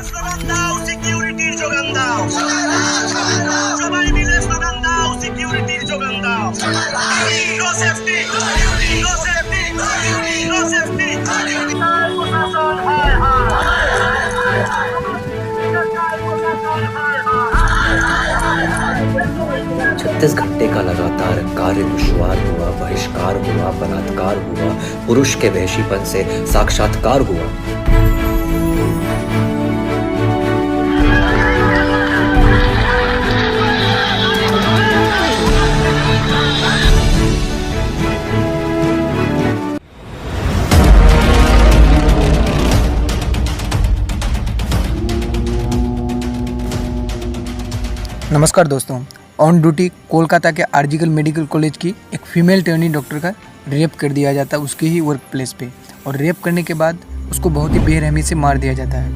slogan daw, security jogan daw. সবাই মিলে slogan দাও, security jogan দাও. No safety, no safety, no safety. প্রশাসন হায় হায়। छत्तीस घंटे का लगातार कार्य दुश्वार हुआ, बहिष्कार हुआ, बलात्कार हुआ, पुरुष के वहशीपन से साक्षात्कार हुआ। नमस्कार दोस्तों, ऑन ड्यूटी कोलकाता के आर्जिकल मेडिकल कॉलेज की एक फीमेल ट्रेनी डॉक्टर का रेप कर दिया जाता है उसके ही वर्क प्लेस पे, और रेप करने के बाद उसको बहुत ही बेरहमी से मार दिया जाता है।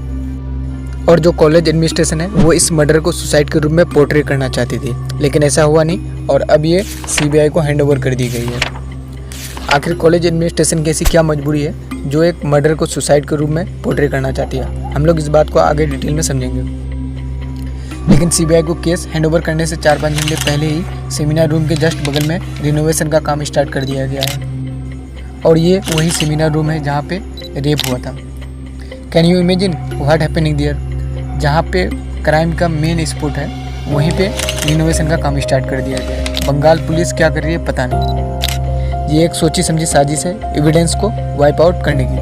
और जो कॉलेज एडमिनिस्ट्रेशन है वो इस मर्डर को सुसाइड के रूप में पोर्ट्रे करना चाहती थी, लेकिन ऐसा हुआ नहीं और अब ये सीबीआई को हैंडओवर कर दी गई है। आखिर कॉलेज एडमिनिस्ट्रेशन की ऐसी क्या मजबूरी है जो एक मर्डर को सुसाइड के रूप में पोर्ट्रे करना चाहती है? हम लोग इस बात को आगे डिटेल में समझेंगे। लेकिन सीबीआई को केस हैंडओवर करने से 4-5 घंटे पहले ही सेमिनार रूम के जस्ट बगल में रिनोवेशन का काम स्टार्ट कर दिया गया है, और ये वही सेमिनार रूम है जहाँ पे रेप हुआ था। Can you imagine what happening there? जहाँ पे क्राइम का मेन स्पॉट है वहीं पे रिनोवेशन का काम स्टार्ट कर दिया गया है। बंगाल पुलिस क्या कर रही है पता नहीं। ये एक सोची समझी साजिश है एविडेंस को वाइप आउट करने की।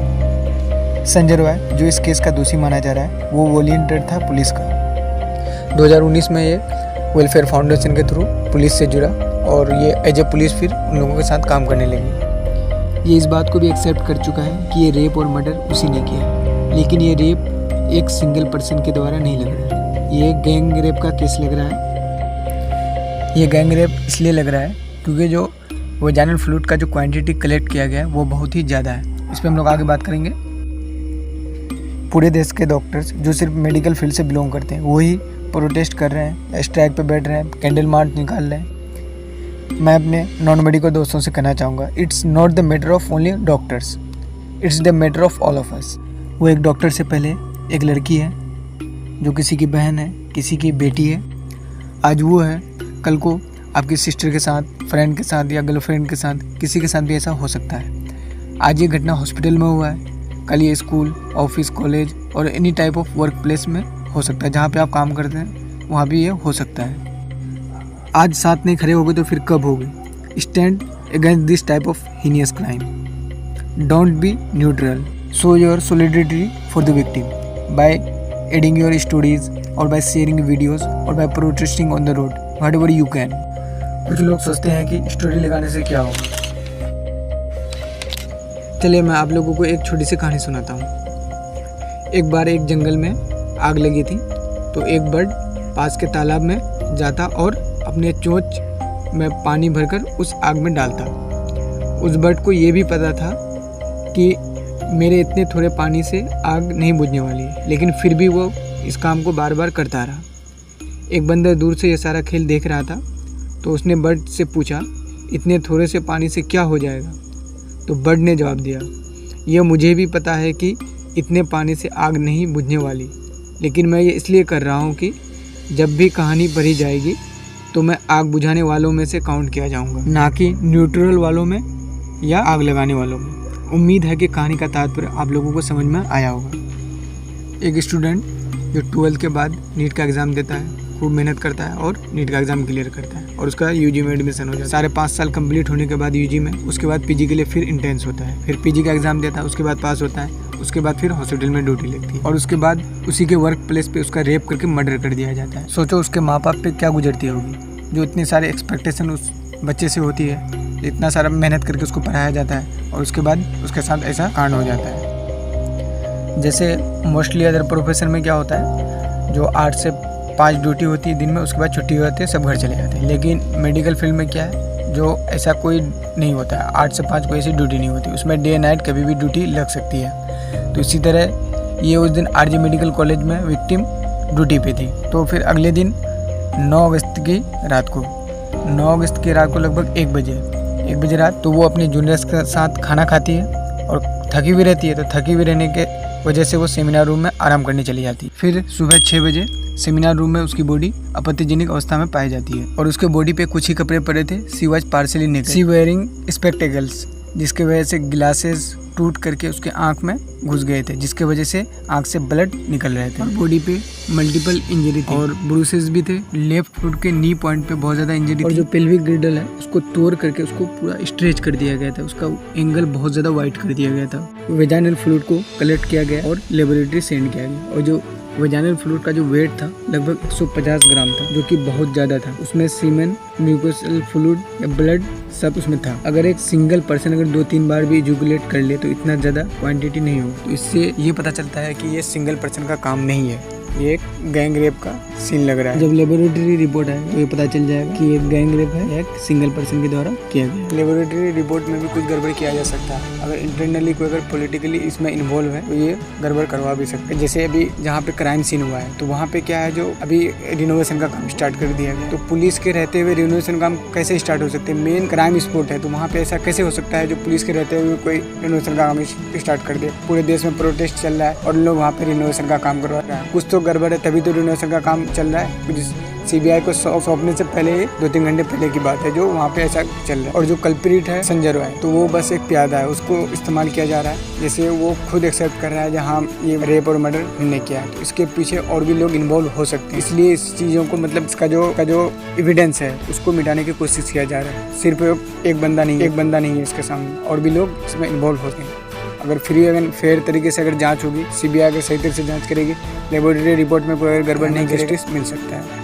संजय रॉय जो इस केस का दोषी माना जा रहा है वो वॉलंटियर था पुलिस का। 2019 में ये वेलफेयर फाउंडेशन के थ्रू पुलिस से जुड़ा और ये एज ए पुलिस फिर उन लोगों के साथ काम करने लगी। ये इस बात को भी एक्सेप्ट कर चुका है कि ये रेप और मर्डर उसी ने किया, लेकिन ये रेप एक सिंगल पर्सन के द्वारा नहीं लग रहा है। ये गैंग रेप का केस लग रहा है। ये गैंग रेप इसलिए लग रहा है क्योंकि जो वजाइनल फ्लूइड का जो क्वांटिटी कलेक्ट किया गया है वो बहुत ही ज़्यादा है। इस पर हम लोग आगे बात करेंगे। पूरे देश के डॉक्टर्स जो सिर्फ मेडिकल फील्ड से बिलोंग करते हैं वही प्रोटेस्ट कर रहे हैं, स्ट्राइक पे बैठ रहे हैं, कैंडल मार्च निकाल रहे हैं। मैं अपने नॉन मेडिकल दोस्तों से कहना चाहूँगा, it's not the matter of only doctors, it's the matter of all of us. वो एक डॉक्टर से पहले एक लड़की है जो किसी की बहन है, किसी की बेटी है। आज वो है, कल को आपकी सिस्टर के साथ, फ्रेंड के साथ या गर्लफ्रेंड के साथ, किसी के साथ भी ऐसा हो सकता है। आज ये घटना हॉस्पिटल में हुआ है, कल ये स्कूल, ऑफिस, कॉलेज और any type of work place में हो सकता है। जहाँ पे आप काम करते हैं वहाँ भी ये हो सकता है। आज साथ नहीं खड़े होगे तो फिर कब होगे? Stand against this type of heinous crime. Don't be neutral. Show your solidarity for the victim by adding your stories और बाय शेयरिंग वीडियोस और by protesting on the road whatever you can. कुछ लोग सोचते हैं कि story लगाने से क्या होगा। चलिए मैं आप लोगों को एक छोटी सी कहानी सुनाता हूँ। एक बार एक जंगल में आग लगी थी, तो एक बर्ड पास के तालाब में जाता और अपने चोंच में पानी भरकर उस आग में डालता। उस बर्ड को ये भी पता था कि मेरे इतने थोड़े पानी से आग नहीं बुझने वाली है, लेकिन फिर भी वो इस काम को बार बार करता रहा। एक बंदर दूर से ये सारा खेल देख रहा था, तो उसने बर्ड से पूछा, इतने थोड़े से पानी से क्या हो जाएगा? तो बर्ड ने जवाब दिया, यह मुझे भी पता है कि इतने पानी से आग नहीं बुझने वाली, लेकिन मैं ये इसलिए कर रहा हूँ कि जब भी कहानी पढ़ी जाएगी तो मैं आग बुझाने वालों में से काउंट किया जाऊँगा, ना कि न्यूट्रल वालों में या आग लगाने वालों में। उम्मीद है कि कहानी का तात्पर्य आप लोगों को समझ में आया होगा। एक स्टूडेंट जो 12th के बाद नीट का एग्ज़ाम देता है, खूब मेहनत करता है और नीट का एग्ज़ाम क्लियर करता है और उसका यूजी में एडमिशन हो जाता है। सारे 5 साल कंप्लीट होने के बाद यूजी में, उसके बाद पीजी के लिए फिर इंटेंस होता है, फिर पीजी का एग्ज़ाम देता है, उसके बाद पास होता है, उसके बाद फिर हॉस्पिटल में ड्यूटी लगती है और उसके बाद उसी के वर्क प्लेस पे उसका रेप करके मर्डर कर दिया जाता है। सोचो उसके माँ बाप पे क्या गुजरती होगी, जो इतनी सारी एक्सपेक्टेशन उस बच्चे से होती है, इतना सारा मेहनत करके उसको पढ़ाया जाता है और उसके बाद उसके साथ ऐसा कांड हो जाता है। जैसे मोस्टली अदर प्रोफेशन में क्या होता है, जो 8 से 5 ड्यूटी होती है दिन में, उसके बाद छुट्टी हो जाती है, सब घर चले जाते हैं। लेकिन मेडिकल फील्ड में क्या है, जो ऐसा कोई नहीं होता है, 8 से 5 कोई ऐसी ड्यूटी नहीं होती, उसमें डे नाइट कभी भी ड्यूटी लग सकती है। तो इसी तरह ये उस दिन आरजी मेडिकल कॉलेज में विक्टिम ड्यूटी पे थी। तो फिर अगले दिन 9 अगस्त की रात को लगभग 1 बजे रात, तो वो अपने जूनियर्स के साथ खाना खाती है और थकी भी रहती है, तो थकी भी रहने के वजह से वो सेमिनार रूम में आराम करने चली जाती है। फिर सुबह 6 बजे सेमिनार रूम में उसकी बॉडी आपत्तिजनक अवस्था में पाई जाती है और उसके बॉडी पे कुछ ही कपड़े पड़े थे। She was partially naked, she wearing spectacles, जिसके वजह से ग्लासेस टूट करके उसके आंख में घुस गए थे, जिसके वजह से आंख से ब्लड निकल रहे थे। और बॉडी पे मल्टीपल इंजरी थी और ब्रूसेस भी थे। लेफ्ट फुट के नी पॉइंट पे बहुत ज्यादा इंजरी और जो पेल्विक ग्रिडल है उसको तोड़ करके उसको पूरा स्ट्रेच कर दिया गया था। उसका एंगल बहुत ज्यादा वाइड कर दिया गया था। वेजाइनल फ्लूइड को कलेक्ट किया गया और लेबोरेटरी सेंड किया गया और जो वेजाइनल फ्लूइड का जो वेट था लगभग 150 ग्राम था, जो कि बहुत ज़्यादा था। उसमें सीमेन, म्यूकोसल फ्लूइड या ब्लड सब उसमें था। अगर एक सिंगल पर्सन अगर 2-3 बार भी इजैकुलेट कर ले तो इतना ज़्यादा क्वांटिटी नहीं हो। तो इससे ये पता चलता है कि ये सिंगल पर्सन का काम नहीं है, ये एक गैंग रेप का सीन लग रहा है। जब लेबोरेटरी रिपोर्ट है तो ये पता चल जाएगा कि ये गैंग रेप है, एक सिंगल पर्सन के द्वारा किया गया। लेबोरेटरी रिपोर्ट में भी कुछ गड़बड़ किया जा सकता है। अगर इंटरनली कोई अगर पॉलिटिकली इसमें इन्वॉल्व है तो ये गड़बड़ करवा भी सकते हैं। जैसे अभी जहाँ पे क्राइम सीन हुआ है तो वहाँ पे क्या है, जो अभी रिनोवेशन का काम स्टार्ट कर दिया गया, तो पुलिस के रहते हुए रिनोवेशन काम कैसे स्टार्ट हो सकते हैं? मेन क्राइम स्पॉट है, तो वहाँ पे ऐसा कैसे हो सकता है जो पुलिस के रहते हुए कोई रिनोवेशन का काम स्टार्ट कर दे? पूरे देश में प्रोटेस्ट चल रहा है और लोग वहाँ पे रिनोवेशन का काम करवा रहे हैं। कुछ तो गड़बड़ है, तभी तो रिनोवेशन का काम चल रहा है। सीबीआई को सौंपने से पहले 2-3 घंटे पहले की बात है जो वहाँ पे ऐसा चल रहा है। और जो कल्प्रिट है संजय रॉय, तो वो बस एक प्यादा है, उसको इस्तेमाल किया जा रहा है। जैसे वो खुद एक्सेप्ट कर रहा है जहाँ ये रेप और मर्डर हमने किया है, तो इसके पीछे और भी लोग इन्वॉल्व हो सकते हैं। इसलिए इस चीज़ों को मतलब इसका जो एविडेंस है उसको मिटाने की कोशिश किया जा रहा है। सिर्फ एक बंदा नहीं है इसके सामने, और भी लोग इसमें इन्वॉल्व होते हैं। अगर फ्री अगर फेयर तरीके से अगर जांच होगी, सीबीआई अगर सही तरह से जांच करेगी, लेबोरेटरी रिपोर्ट में कोई अगर गड़बड़ नहीं, जस्टिस मिल सकता है।